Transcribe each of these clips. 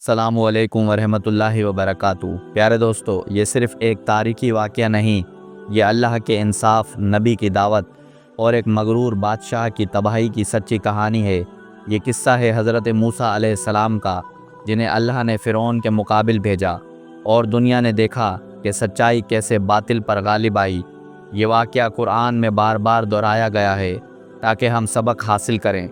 السلام علیکم ورحمۃ اللہ وبرکاتہ۔ پیارے دوستو، یہ صرف ایک تاریخی واقعہ نہیں، یہ اللہ کے انصاف، نبی کی دعوت اور ایک مغرور بادشاہ کی تباہی کی سچی کہانی ہے۔ یہ قصہ ہے حضرت موسیٰ علیہ السلام کا، جنہیں اللہ نے فرعون کے مقابل بھیجا اور دنیا نے دیکھا کہ سچائی کیسے باطل پر غالب آئی۔ یہ واقعہ قرآن میں بار بار دہرایا گیا ہے تاکہ ہم سبق حاصل کریں۔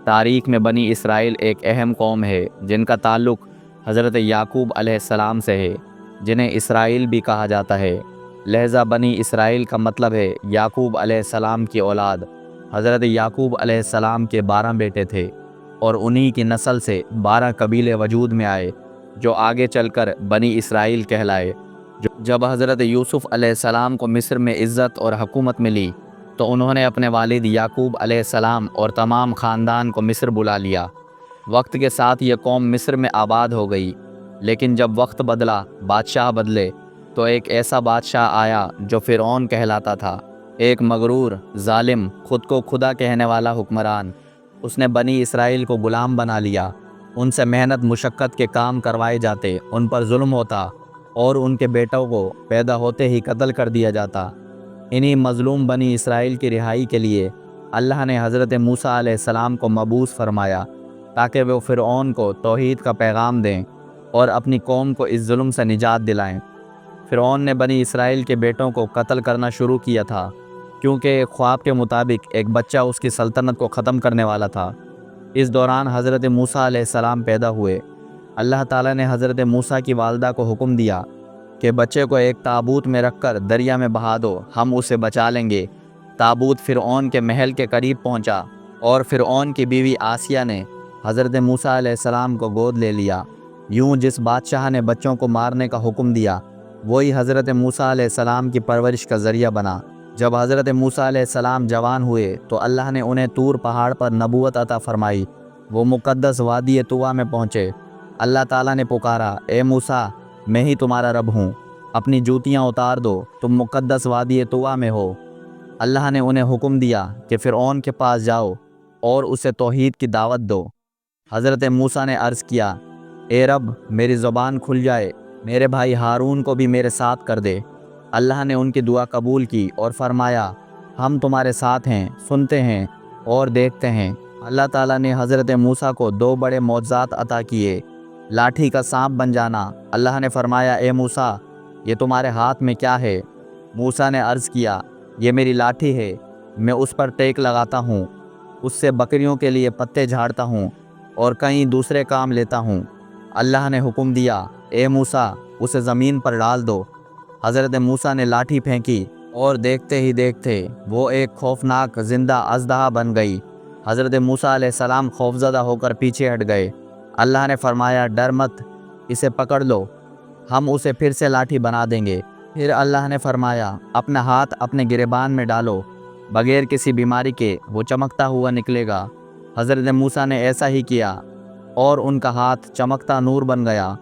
تاریخ میں بنی اسرائیل ایک اہم قوم ہے جن کا تعلق حضرت یعقوب علیہ السلام سے ہے، جنہیں اسرائیل بھی کہا جاتا ہے۔ لہذا بنی اسرائیل کا مطلب ہے یعقوب علیہ السلام کی اولاد۔ حضرت یعقوب علیہ السلام کے 12 بیٹے تھے اور انہی کی نسل سے 12 قبیلے وجود میں آئے جو آگے چل کر بنی اسرائیل کہلائے۔ جب حضرت یوسف علیہ السلام کو مصر میں عزت اور حکومت ملی تو انہوں نے اپنے والد یعقوب علیہ السلام اور تمام خاندان کو مصر بلا لیا۔ وقت کے ساتھ یہ قوم مصر میں آباد ہو گئی، لیکن جب وقت بدلا، بادشاہ بدلے، تو ایک ایسا بادشاہ آیا جو فرعون کہلاتا تھا، ایک مغرور، ظالم، خود کو خدا کہنے والا حکمران۔ اس نے بنی اسرائیل کو غلام بنا لیا، ان سے محنت مشقت کے کام کروائے جاتے، ان پر ظلم ہوتا اور ان کے بیٹوں کو پیدا ہوتے ہی قتل کر دیا جاتا۔ انہی مظلوم بنی اسرائیل کی رہائی کے لیے اللہ نے حضرت موسیٰ علیہ السلام کو مبعوث فرمایا تاکہ وہ فرعون کو توحید کا پیغام دیں اور اپنی قوم کو اس ظلم سے نجات دلائیں۔ فرعون نے بنی اسرائیل کے بیٹوں کو قتل کرنا شروع کیا تھا کیونکہ ایک خواب کے مطابق ایک بچہ اس کی سلطنت کو ختم کرنے والا تھا۔ اس دوران حضرت موسیٰ علیہ السلام پیدا ہوئے۔ اللہ تعالیٰ نے حضرت موسیٰ کی والدہ کو حکم دیا کہ بچے کو ایک تابوت میں رکھ کر دریا میں بہا دو، ہم اسے بچا لیں گے۔ تابوت فرعون کے محل کے قریب پہنچا اور فرعون کی بیوی آسیہ نے حضرت موسیٰ علیہ السلام کو گود لے لیا۔ یوں جس بادشاہ نے بچوں کو مارنے کا حکم دیا، وہی حضرت موسیٰ علیہ السلام کی پرورش کا ذریعہ بنا۔ جب حضرت موسیٰ علیہ السلام جوان ہوئے تو اللہ نے انہیں طور پہاڑ پر نبوت عطا فرمائی۔ وہ مقدس وادی طویٰ میں پہنچے۔ اللہ تعالیٰ نے پکارا، اے موسیٰ، میں ہی تمہارا رب ہوں، اپنی جوتیاں اتار دو، تم مقدس وادی طویٰ میں ہو۔ اللہ نے انہیں حکم دیا کہ فرعون کے پاس جاؤ اور اسے توحید کی دعوت دو۔ حضرت موسیٰ نے عرض کیا، اے رب، میری زبان کھل جائے، میرے بھائی ہارون کو بھی میرے ساتھ کر دے۔ اللہ نے ان کی دعا قبول کی اور فرمایا، ہم تمہارے ساتھ ہیں، سنتے ہیں اور دیکھتے ہیں۔ اللہ تعالیٰ نے حضرت موسیٰ کو 2 بڑے معجزات عطا کیے۔ لاٹھی کا سانپ بن جانا۔ اللہ نے فرمایا، اے موسیٰ، یہ تمہارے ہاتھ میں کیا ہے؟ موسیٰ نے عرض کیا، یہ میری لاٹھی ہے، میں اس پر ٹیک لگاتا ہوں، اس سے بکریوں کے لیے پتے جھاڑتا ہوں اور کئی دوسرے کام لیتا ہوں۔ اللہ نے حکم دیا، اے موسیٰ، اسے زمین پر ڈال دو۔ حضرت موسیٰ نے لاٹھی پھینکی اور دیکھتے ہی دیکھتے وہ ایک خوفناک زندہ اژدہا بن گئی۔ حضرت موسیٰ علیہ السلام خوفزدہ ہو کر پیچھے ہٹ گئے۔ اللہ نے فرمایا، ڈر مت، اسے پکڑ لو، ہم اسے پھر سے لاٹھی بنا دیں گے۔ پھر اللہ نے فرمایا، اپنا ہاتھ اپنے گریبان میں ڈالو، بغیر کسی بیماری کے وہ چمکتا ہوا نکلے گا۔ حضرت موسیٰ نے ایسا ہی کیا اور ان کا ہاتھ چمکتا نور بن گیا۔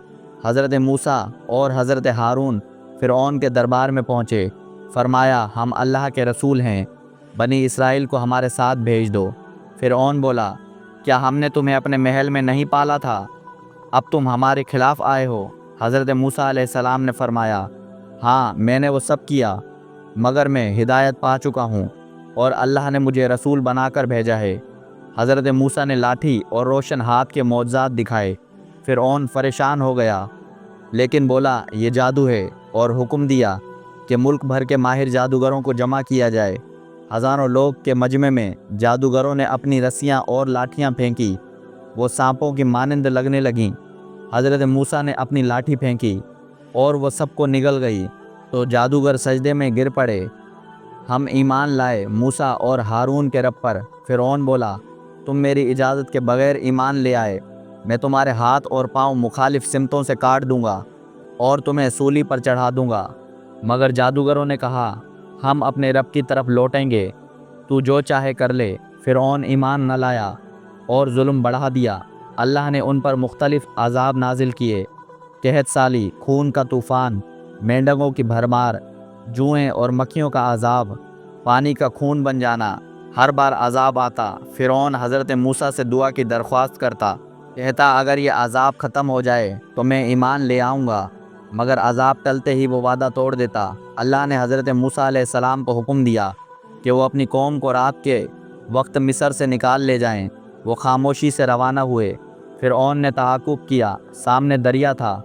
حضرت موسیٰ اور حضرت ہارون فرعون کے دربار میں پہنچے۔ فرمایا، ہم اللہ کے رسول ہیں، بنی اسرائیل کو ہمارے ساتھ بھیج دو۔ فرعون بولا، کیا ہم نے تمہیں اپنے محل میں نہیں پالا تھا؟ اب تم ہمارے خلاف آئے ہو؟ حضرت موسیٰ علیہ السلام نے فرمایا، ہاں، میں نے وہ سب کیا، مگر میں ہدایت پا چکا ہوں اور اللہ نے مجھے رسول بنا کر بھیجا ہے۔ حضرت موسیٰ نے لاٹھی اور روشن ہاتھ کے معجزات دکھائے۔ فرعون پریشان ہو گیا، لیکن بولا، یہ جادو ہے، اور حکم دیا کہ ملک بھر کے ماہر جادوگروں کو جمع کیا جائے۔ ہزاروں لوگ کے مجمع میں جادوگروں نے اپنی رسیاں اور لاٹھیاں پھینکی، وہ سانپوں کی مانند لگنے لگیں۔ حضرت موسیٰ نے اپنی لاٹھی پھینکی اور وہ سب کو نگل گئی تو جادوگر سجدے میں گر پڑے۔ ہم ایمان لائے موسیٰ اور ہارون کے رب پر۔ فرعون بولا، تم میری اجازت کے بغیر ایمان لے آئے، میں تمہارے ہاتھ اور پاؤں مخالف سمتوں سے کاٹ دوں گا اور تمہیں سولی پر چڑھا دوں گا۔ مگر جادوگروں نے کہا، ہم اپنے رب کی طرف لوٹیں گے، تو جو چاہے کر لے۔ فرعون ایمان نہ لایا اور ظلم بڑھا دیا۔ اللہ نے ان پر مختلف عذاب نازل کیے، قحط سالی، خون کا طوفان، مینڈکوں کی بھرمار، جوئیں اور مکھیوں کا عذاب، پانی کا خون بن جانا۔ ہر بار عذاب آتا، فرعون حضرت موسیٰ سے دعا کی درخواست کرتا کہتا اگر یہ عذاب ختم ہو جائے تو میں ایمان لے آؤں گا، مگر عذاب ٹلتے ہی وہ وعدہ توڑ دیتا۔ اللہ نے حضرت موسیٰ علیہ السلام کو حکم دیا کہ وہ اپنی قوم کو رات کے وقت مصر سے نکال لے جائیں۔ وہ خاموشی سے روانہ ہوئے۔ فرعون نے تعاقب کیا، سامنے دریا تھا،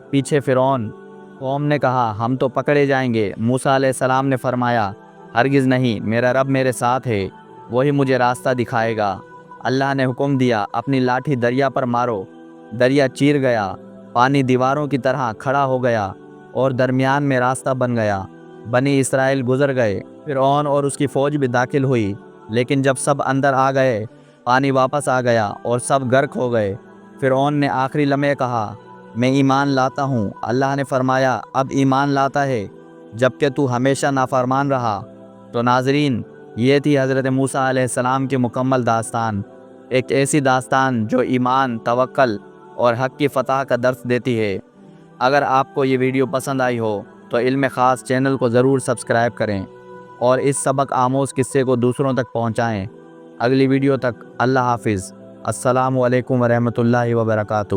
پیچھے فرعون۔ قوم نے کہا ہم تو پکڑے جائیں گے۔ موسیٰ علیہ السلام نے فرمایا ہرگز نہیں، میرا رب میرے ساتھ ہے، وہی مجھے راستہ دکھائے گا۔ اللہ نے حکم دیا اپنی لاٹھی دریا پر مارو۔ دریا چیر گیا، پانی دیواروں کی طرح کھڑا ہو گیا اور درمیان میں راستہ بن گیا۔ بنی اسرائیل گزر گئے، فرعون اور اس کی فوج بھی داخل ہوئی، لیکن جب سب اندر آ گئے پانی واپس آ گیا اور سب غرق ہو گئے۔ فرعون نے آخری لمحے کہا میں ایمان لاتا ہوں۔ اللہ نے فرمایا اب ایمان لاتا ہے جبکہ تو ہمیشہ نافرمان رہا۔ تو ناظرین، یہ تھی حضرت موسیٰ علیہ السلام کی مکمل داستان، ایک ایسی داستان جو ایمان، توکل اور حق کی فتح کا درس دیتی ہے۔ اگر آپ کو یہ ویڈیو پسند آئی ہو تو علم خاص چینل کو ضرور سبسکرائب کریں اور اس سبق آموز قصے کو دوسروں تک پہنچائیں۔ اگلی ویڈیو تک اللہ حافظ۔ السلام علیکم ورحمۃ اللہ وبرکاتہ۔